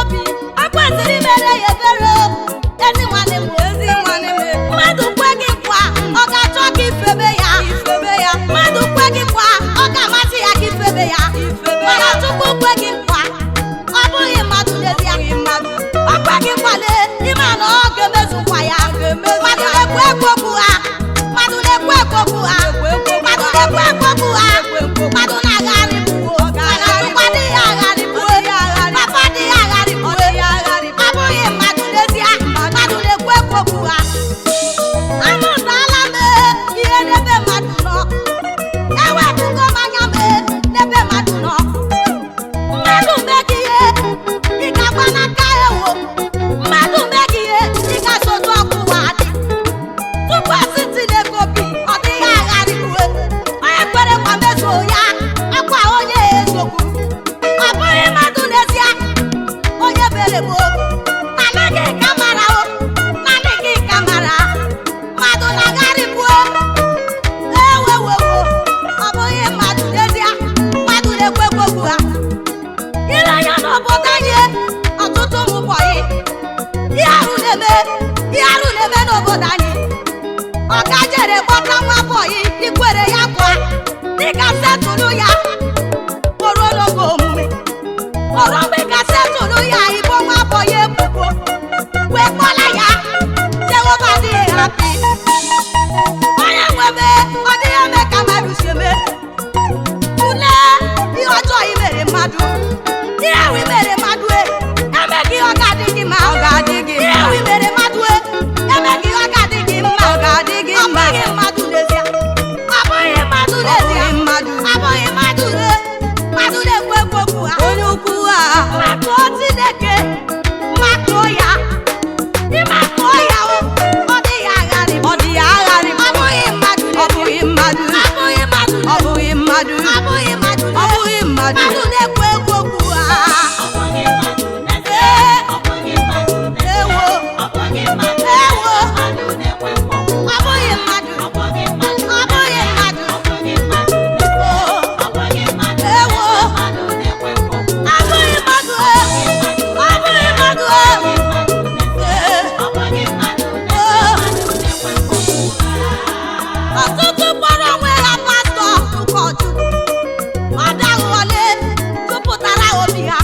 obi akwesịrị mere ya ebere ezi nwanne m mmadụ kwe gị nkwa ọ ga-achọ ka ifebe ya mmadụ kwe gị nkwa ọ ga-amasị ya ka ifebe ya mana Chukwu kwe gị nkwa ọ bụghị mmadụ n'ezie ọ kwe gị nkwale n'ime na ọ ga-emezukwa ya mmadụ na-ekwe ekwobu ha mmadụ na-ekwe ekwobu ha mmadụ na-ekwe ekwobu ha mmadụ na-agharị buo mana Chukwu dị ya agharị buo papa dị ya agharị buo abụghị mmadụ n'ezie mmadụ na-ekwe ekwobu ha amụtala m ihe n'ebe mmadụ nọ ewepụgo m anya m n'ebe mmadụ nọ mmadụ mee gị ihe ị ga-agba n'aka ewo mmadụ mee gị ihe ị ga-asotu ọkụ ụwa dị tupu asịtị na-ekobi ọ dịghị agharị bue onye kwere kwa mezuo ya akwa onye eziokwu ọ bụghị mmadụ n'ezie onye bere m anaghị ka mara o anaghị ka mara mmadụ na-agharị bue ewewewo ọ bụghị mmadụ n'ezie mmadụ na-ekwe ekwobu ha ile anya n'obodo anyị ọtụtụ ụmụbọyị ihe arụ na-eme n'obodo anyị ọ ka jere gbọta nwa bọyị ikwere ya kwa dịka setụlụ ya oruo n'oge omume ọrụ mgbe ka setụlụ ya ibo nwa bọyị ebubo wee kpọla ya Jehova adịghị hapi onye nwebe ọ dịghị eme ka mmadụ si eme tụlee ihe ọjọọ i mere mmadụ ihe ahụ i mere mmadụ emeghị ọ ga-adị gị mma ihe ahụ i mere mmadụ emeghị ọ ga-adị gị mma ọ bụghị mmadụ n'ezie ọ bụghị mmadụ n'ezie abụghị mmadụ na-ekwe ekwobu ha onye ukwu ha makụọ Chineke makụọ ya ịmakụọ ya ọ dịghị agharị abụghị mmadụ na-ekwe ekwobu ha ọtụtụ kpọrọ onwe ha pastọ ụkọchukwu ọ bịaghị ole tụpụtara obi ha